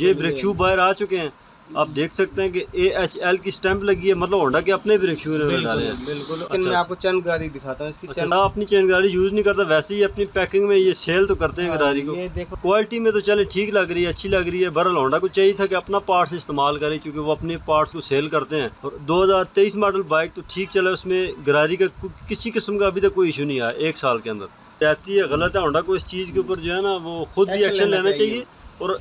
ये brake shoe बाहर आ चुके हैं, आप देख सकते हैं कि AHL की स्टैंप लगी है, मतलब होंडा के अपने ब्रेक शू डाले हैं। बिल्कुल। लेकिन मैं आपको चैन गाड़ी दिखाता हूँ इसकी। अच्छा, अपनी चैन गाड़ी यूज़ नहीं करता, वैसे ही अपनी पैकिंग में ये सेल तो करते हैं गाड़ी को। ये देखो क्वालिटी में तो चले ठीक लग रही है, अच्छी लग रही है। बहरहाल होंडा को चाहिए था कि अपना पार्ट्स इस्तेमाल करें, क्योंकि वो अपने पार्ट्स को सेल करते हैं। और 2023 मॉडल बाइक तो ठीक चला, उसमें गरारी का किसी किस्म का अभी तक कोई इशू नहीं आया 1 साल के अंदर। कहती है गलत है, होंडा को इस चीज़ के ऊपर जो है ना वो खुद भी एक्शन लेना चाहिए। और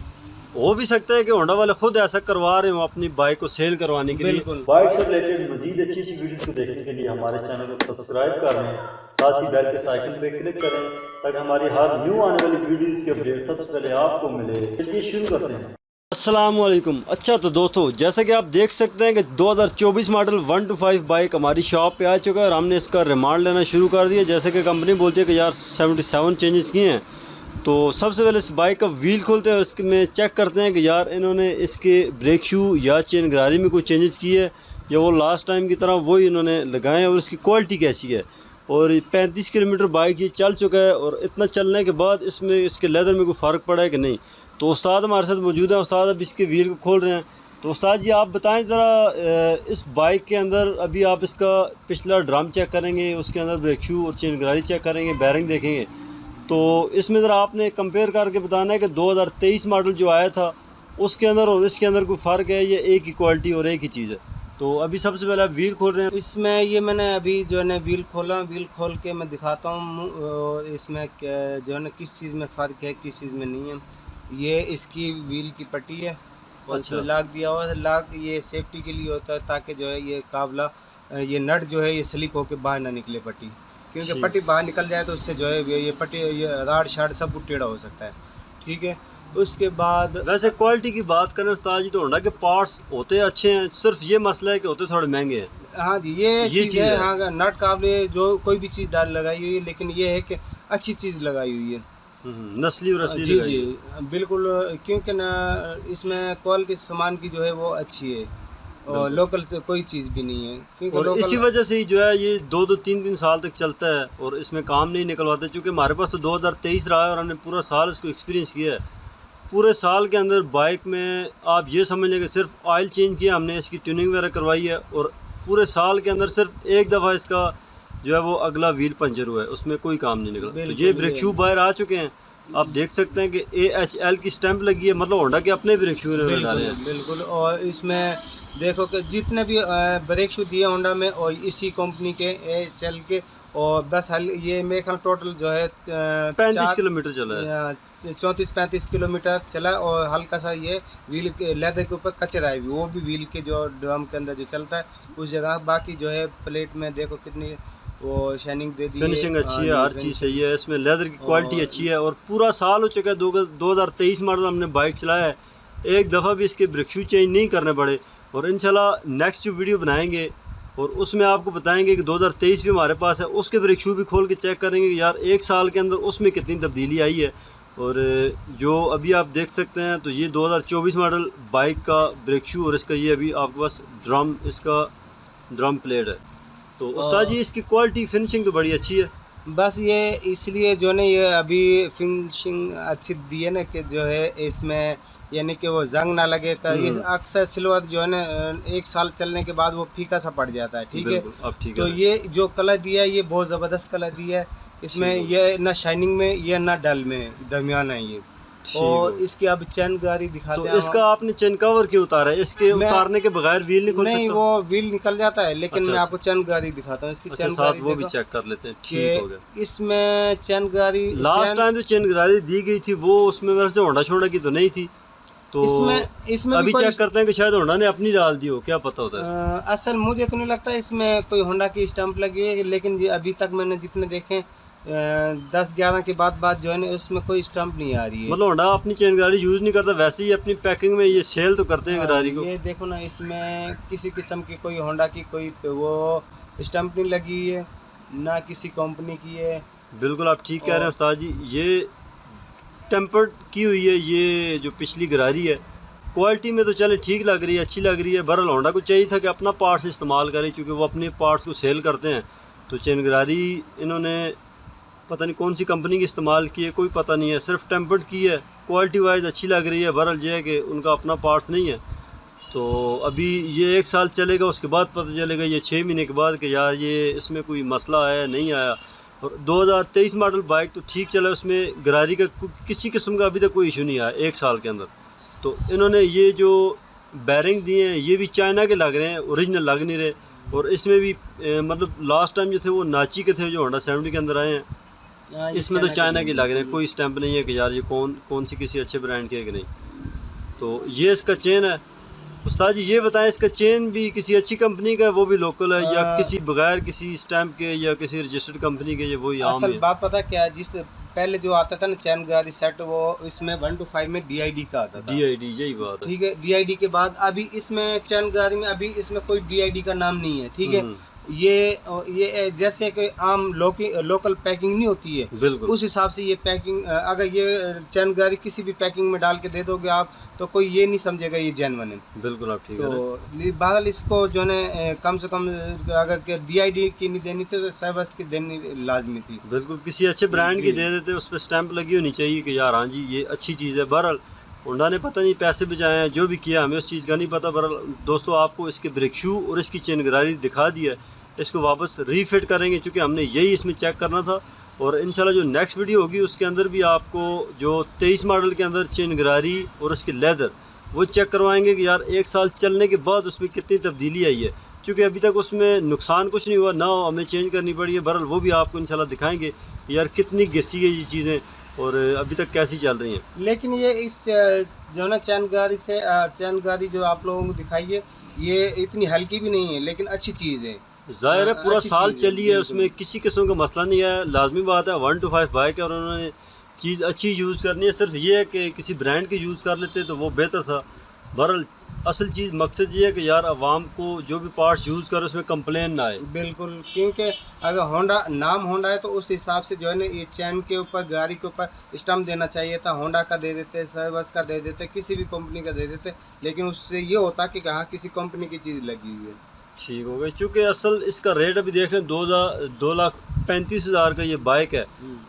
हो भी सकता है कि होंडा वाले खुद ऐसा करवा रहे हो अपनी बाइक को सेल करवाने के लिए। बाइक से रिलेटेड मजीद अच्छी वीडियोस को देखने के लिए हमारे चैनल को सब्सक्राइब कर लें, साथ ही बेल के आइकन पे क्लिक करें ताकि हमारी हर न्यू आने वाली वीडियोस के अपडेट सबसे पहले आपको मिले। चलिए शुरू करते हैं। अस्सलाम वालेकुम। अच्छा तो दोस्तों, जैसा कि आप देख सकते हैं कि 2024 मॉडल 125 बाइक हमारी शॉप पे आ चुका है और हमने इसका रिमांड लेना शुरू कर दिया। जैसे कि कंपनी बोलती है कि यार 77 चेंजेस किए हैं, तो सबसे पहले इस बाइक का व्हील खोलते हैं और इसमें चेक करते हैं कि यार इन्होंने इसके ब्रेक शू या चेन गरारी में कोई चेंजेस किए है या वो लास्ट टाइम की तरह वही इन्होंने लगाए हैं और इसकी क्वालिटी कैसी है। और 35 किलोमीटर बाइक ये चल चुका है और इतना चलने के बाद इसमें इसके लेदर में कोई फ़र्क पड़ा है कि नहीं। तो उस्ताद हमारे साथ मौजूद है, उस्ताद अब इसके व्हील को खोल रहे हैं। तो उस्ताद जी आप बताएं ज़रा, इस बाइक के अंदर अभी आप इसका पिछला ड्रम चेक करेंगे, उसके अंदर ब्रेक शू और चेन गरारी चेक करेंगे, बैरिंग देखेंगे, तो इसमें ज़रा आपने कंपेयर करके बताना है कि 2023 मॉडल जो आया था उसके अंदर और इसके अंदर कोई फ़र्क है, ये एक ही क्वालिटी और एक ही चीज़ है। तो अभी सबसे पहले आप व्हील खोल रहे हैं। इसमें ये मैंने अभी जो है ना व्हील खोला, व्हील खोल के मैं दिखाता हूँ इसमें जो है ना किस चीज़ में फ़र्क है किस चीज़ में नहीं है। ये इसकी व्हील की पट्टी है और इसमें लाक दिया हुआ है। लाक ये सेफ्टी के लिए होता है ताकि जो है ये काबला ये नट जो है ये स्लिप होकर बाहर ना निकले पट्टी, क्योंकि पट्टी बाहर निकल जाए तो उससे जो है ये पट्टी ये राड शार्ड सब कुछ टेढ़ा हो सकता है। ठीक है, उसके बाद वैसे क्वालिटी की बात करें उस्ताद जी तो होंडा के पार्ट्स होते अच्छे हैं, सिर्फ ये मसला है कि होते थोड़े महंगे हैं। हाँ जी, ये चीज़ है। हाँ, नट काबले जो कोई भी चीज़ डाल लगाई हुई है, लेकिन ये है कि अच्छी चीज़ लगाई हुई है, नस्ली और असली। जी जी बिल्कुल, क्योंकि ना इसमें क्वालिटी सामान की जो है वो अच्छी है और लोकल से कोई चीज़ भी नहीं है, क्योंकि और इसी वजह से ही जो है ये 2-3 साल तक चलता है और इसमें काम नहीं निकलवाते। चूँकि हमारे पास तो 2023 रहा है और हमने पूरा साल इसको एक्सपीरियंस किया है। पूरे साल के अंदर बाइक में आप ये समझ लें कि सिर्फ ऑयल चेंज किया हमने, इसकी ट्यूनिंग वगैरह करवाई है और पूरे साल के अंदर सिर्फ एक दफ़ा इसका जो है वो अगला व्हील पंचर हुआ है, उसमें कोई काम नहीं निकला। तो ये ब्रेक शू बाहर आ चुके हैं, आप देख सकते हैं कि AHL की स्टैंप लगी है, मतलब होंडा के अपने ब्रेक शू डाले हैं। बिल्कुल। और इसमें देखो कि जितने भी ब्रेक शू दिए होंडा में और इसी कंपनी के AHL के, और बस ये मेरे ख्याल टोटल जो है 35 किलोमीटर चला है, 34-35 किलोमीटर चला। और हल्का सा ये व्हील लेदर के ऊपर कचरा है, वो भी व्हील के जो ड्रम के अंदर जो चलता है उस जगह। बाकी जो है प्लेट में देखो कितनी वो शाइनिंग दे दी है, फिनिशिंग अच्छी है, हर चीज़ सही है, इसमें लेदर की क्वालिटी अच्छी है। और पूरा साल हो चुका है, 2023 मॉडल हमने बाइक चलाया है, एक दफ़ा भी इसके ब्रेक शू चेंज नहीं करने पड़े। और इंशाल्लाह नेक्स्ट जो वीडियो बनाएंगे और उसमें आपको बताएंगे कि 2023 भी हमारे पास है, उसके ब्रेक शू भी खोल के चेक करेंगे कि यार 1 साल के अंदर उसमें कितनी तब्दीली आई है। और जो अभी आप देख सकते हैं तो ये 2024 मॉडल बाइक का ब्रेक शू और इसका ये अभी आपके पास इसका ड्रम प्लेट है। तो उस्ताद जी इसकी क्वालिटी फिनिशिंग तो बड़ी अच्छी है। बस ये इसलिए जो है ये अभी फिनिशिंग अच्छी दी है ना कि जो है इसमें यानी कि वो जंग ना लगे कर। ये अक्सर सिल्वर जो है ना 1 साल चलने के बाद वो फीका सा पड़ जाता है। ठीक है, तो ये जो कलर दिया है ये बहुत ज़बरदस्त कलर दिया है। इसमें ये ना शाइनिंग में ये ना डल में, दरमियान है ये। और इसकी अब चैन गाड़ी दिखाते हैं। तो इसका आपने चैन कवर क्यों उतारा है? इसके उतारने के बगैर व्हील नहीं खुल सकता? नहीं, वो व्हील निकल जाता है, लेकिन मैं आपको चैन गाड़ी दिखाता हूँ। इसकी चैन गाड़ी वो भी चेक कर लेते हैं। ठीक हो गया। इसमें चैन गाड़ी लास्ट टाइम जो चैन गाड़ी दी गई थी वो उसमें मेरे से होंडा छोड़ा की तो नहीं थी, तो इसमें अभी चेक करते हैं कि शायद होंडा ने अपनी डाल दी हो, क्या पता होता है। असल मुझे तो नहीं लगता इसमें कोई होंडा की स्टैंप लगी है, लेकिन अभी तक मैंने जितने देखे 10-11 के बाद जो है ना उसमें कोई स्टैंप नहीं आ रही है। मतलब होंडा अपनी चेन गाड़ी यूज़ नहीं करता, वैसे ही अपनी पैकिंग में ये सेल तो करते हैं गाड़ी को। ये देखो ना, इसमें किसी किस्म की कोई होंडा की कोई वो स्टैंप नहीं लगी है, ना किसी कंपनी की है। बिल्कुल आप ठीक कह रहे हैं उस्ताद जी, ये टेम्पर्ड की हुई है ये जो पिछली गरारी है। क्वालिटी में तो चले ठीक लग रही है, अच्छी लग रही है। बहरहाल होंडा को चाहिए था कि अपना पार्ट्स इस्तेमाल करें, क्योंकि वो अपने पार्ट्स को सेल करते हैं। तो चेन गरारी इन्होंने पता नहीं कौन सी कंपनी की इस्तेमाल की है, कोई पता नहीं है, सिर्फ टेम्पर्ड की है, क्वालिटी वाइज अच्छी लग रही है। बहरहाल ये है कि उनका अपना पार्ट्स नहीं है। तो अभी ये 1 साल चलेगा, उसके बाद पता चलेगा ये 6 महीने के बाद कि यार ये इसमें कोई मसला आया नहीं आया। और 2023 मॉडल बाइक तो ठीक चला, उसमें गरारी का किसी किस्म का अभी तक कोई इशू नहीं आया 1 साल के अंदर। तो इन्होंने ये जो बैरिंग दिए हैं ये भी चाइना के लग रहे हैं, ओरिजिनल लग नहीं रहे। और इसमें भी मतलब लास्ट टाइम जो थे वो नाची के थे जो होंडा 70 के अंदर आए हैं, इसमें तो चाइना के लग रहे हैं, कोई स्टैंप नहीं है कि यार ये कौन सी किसी अच्छे ब्रांड के है कि नहीं। तो ये इसका चेन है। उस्ताद जी ये बताएं, इसका चेन भी किसी अच्छी कंपनी का है, वो भी लोकल है, या किसी बगैर किसी स्टैंप के या किसी रजिस्टर्ड कंपनी के, ये वही आम असल है? बात पता क्या है, जिस पहले जो आता था ना चैन गाड़ी सेट, वो इसमें 1 to 5 में DID का आता था। DID, यही बात है। ठीक है, DID के बाद अभी इसमें चैन गाड़ी में अभी इसमें कोई DID का नाम नहीं है। ठीक है, ये जैसे कि आम लोकल पैकिंग नहीं होती है, बिल्कुल उस हिसाब से ये पैकिंग, अगर ये चैन गाड़ी किसी भी पैकिंग में डाल के दे दोगे आप, तो कोई ये नहीं समझेगा ये जेन्युइन है। बिल्कुल आप ठीक है। तो बहरहाल इसको जो है कम से कम अगर DID की नहीं देनी थी तो सर्विस की देनी लाजमी थी। बिल्कुल किसी अच्छे ब्रांड की दे देते, उस पर स्टैंप लगी होनी चाहिए कि यार हाँ जी ये अच्छी चीज़ है। बहरहाल होंडा ने पता नहीं पैसे बचाए हैं, जो भी किया हमें उस चीज़ का नहीं पता। बहरहाल दोस्तों आपको इसके ब्रेक शू और इसकी चेन गरारी दिखा दिया है, इसको वापस रीफिट करेंगे क्योंकि हमने यही इसमें चेक करना था। और इंशाल्लाह जो नेक्स्ट वीडियो होगी उसके अंदर भी आपको जो 23 मॉडल के अंदर चेन गरारी और उसकी लेदर वो चेक करवाएंगे कि यार 1 साल चलने के बाद उसमें कितनी तब्दीली आई है, क्योंकि अभी तक उसमें नुकसान कुछ नहीं हुआ ना, हमें चेंज करनी पड़ी है। बहरहाल वो भी आपको इंशाल्लाह दिखाएंगे कि यार कितनी घिसी है ये चीज़ें और अभी तक कैसी चल रही हैं। लेकिन ये इस जो ना चैन गाड़ी जो आप लोगों को दिखाई है, ये इतनी हल्की भी नहीं है, लेकिन अच्छी चीज़ है। ज़ाहिर है पूरा अच्छी साल चीज़ है, चली है, उसमें किसी किस्म का मसला नहीं है। लाजमी बात है 1 to 5 बाइक है और उन्होंने चीज़ अच्छी यूज़ करनी है। सिर्फ ये है कि किसी ब्रांड के यूज़ कर लेते तो वो बेहतर था। बहरहाल असल चीज़ मकसद ये है कि यार आवाम को जो भी पार्ट्स यूज़ करे उसमें कंप्लेन ना आए। बिल्कुल, क्योंकि अगर होंडा नाम होंडा है तो उस हिसाब से जो है ना ये चैन के ऊपर गाड़ी के ऊपर स्टम्प देना चाहिए था। होंडा का दे देते, सर्विस का दे देते, किसी भी कंपनी का दे देते, लेकिन उससे ये होता कि कहाँ किसी कंपनी की चीज़ लगी हुई है। ठीक हो गई, चूँकि असल इसका रेट अभी देख रहे हैं 2,35,000 का ये बाइक है।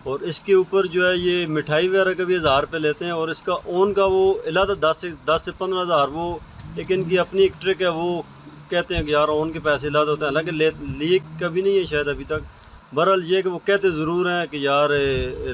और इसके ऊपर जो है ये मिठाई वगैरह का भी 1000 रुपये लेते हैं। और इसका ओन का वो इलादा 10 से 15,000 वो एक इनकी अपनी एक ट्रिक है, वो कहते हैं कि यार ओन के पैसे इलादा होते हैं, हालांकि लिए कभी नहीं है शायद अभी तक। बहरहाल ये कि वो कहते ज़रूर हैं कि यार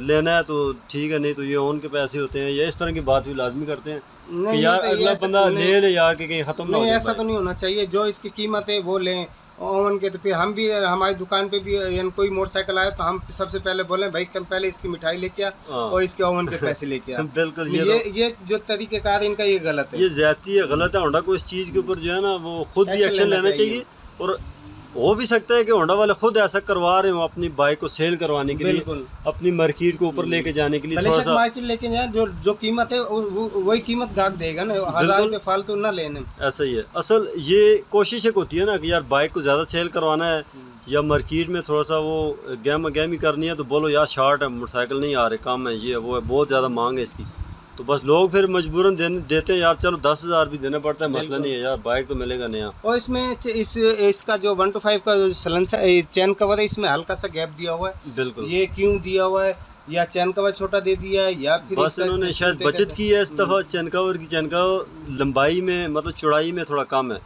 लेना है तो ठीक है, नहीं तो ये ओन के पैसे होते हैं, या इस तरह की बात भी लाजमी करते हैं कि यार अगला बंदा ले यार कि कहीं ख़त्म ना हो नहीं, जाए। ऐसा तो नहीं होना चाहिए। जो इसकी कीमत है वो लें ओवन के। तो फिर हम भी हमारी दुकान पे भी यानी कोई मोटरसाइकिल आया तो हम सबसे पहले बोलें भाई कम पहले इसकी मिठाई लेके आ और इसके ओवन के पैसे लेके आ। बिल्कुल ये जो तरीक़ेकार इनका ये गलत है, ये ज़्यादती है, गलत है। होंडा को इस चीज़ के ऊपर जो है ना वो खुद भी एक्शन लेना चाहिए। और हो भी सकता है कि होंडा वाले खुद ऐसा करवा रहे हो अपनी बाइक को सेल करवाने के लिए, अपनी मार्केट को ऊपर लेके जाने के लिए थोड़ा सा मार्केट लेके जाए, जो कीमत है वही कीमत गाहक देगा ना, 1000 रुपये फालतू ना लेने। ऐसा ही है। असल ये कोशिश एक होती है ना कि यार बाइक को ज़्यादा सेल करवाना है या मार्केट में थोड़ा सा वो गहमी करनी है, तो बोलो यार शार्ट है, मोटरसाइकिल नहीं आ रहे, कम है, ये है वो है, बहुत ज़्यादा मांग है इसकी। तो बस लोग फिर मजबूरन देते हैं यार, चलो 10,000 भी देना पड़ता है, मसला नहीं है यार, बाइक तो मिलेगा नया। और इसमें इसका जो 1 to 5 का सलेंसर चैन कवर है, इसमें हल्का सा गैप दिया हुआ है। बिल्कुल, ये क्यों दिया हुआ है? या चैन कवर छोटा दे दिया है, या फिर बस इन्होंने शायद बचत की है इस दफ़ा। चैन कवर लंबाई में मतलब चौड़ाई में थोड़ा कम है।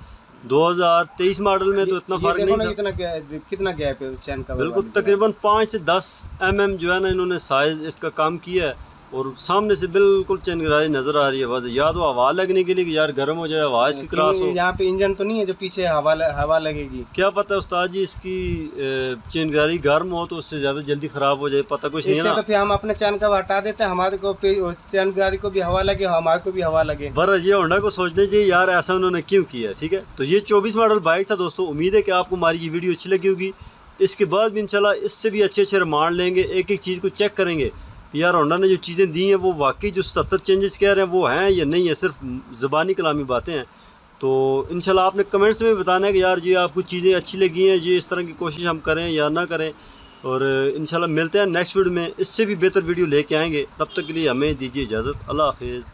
2023 मॉडल में तो इतना फ़र्क नहीं था। कितना गैप है चैन कवर? बिल्कुल तकरीबन 5 से 10 mm जो है ना इन्होंने साइज़ इसका कम किया है। और सामने से बिल्कुल चैन गरारी नज़र आ रही है, बस या तो हवा लगने के लिए कि यार गर्म हो जाए, आवाज़ की क्रॉस हो। यहाँ पे इंजन तो नहीं है जो पीछे हवा लगेगी? क्या पता उस्ताद जी इसकी चैन गरारी गर्म हो तो उससे ज़्यादा जल्दी ख़राब हो जाए, पता कुछ नहीं है ना। तो फिर हम अपने चैन कवर हटा देते हैं, हमारे को चैन गरारी को भी हवा लगे, हमारे को भी हवा लगे। बस ये होंडा को सोचना चाहिए यार ऐसा उन्होंने क्यों किया। ठीक है, तो ये 24 मॉडल बाइक था दोस्तों। उम्मीद है कि आपको हमारी ये वीडियो अच्छी लगी होगी। इसके बाद भी इंशाल्लाह इससे भी अच्छे रिमांड लेंगे, एक एक चीज़ को चेक करेंगे यार होंडा ने जो चीज़ें दी हैं वो वाकई जो 77 चेंजेस कह रहे हैं वो हैं या नहीं है, सिर्फ ज़बानी कलामी बातें हैं। तो इंशाल्लाह आपने कमेंट्स में बताना है कि यार ये आपको चीज़ें अच्छी लगी हैं, ये इस तरह की कोशिश हम करें या ना करें। और इंशाल्लाह मिलते हैं नेक्स्ट वीडियो में, इससे भी बेहतर वीडियो लेके आएंगे। तब तक के लिए हमें दीजिए इजाज़त। अल्लाह हाफिज़।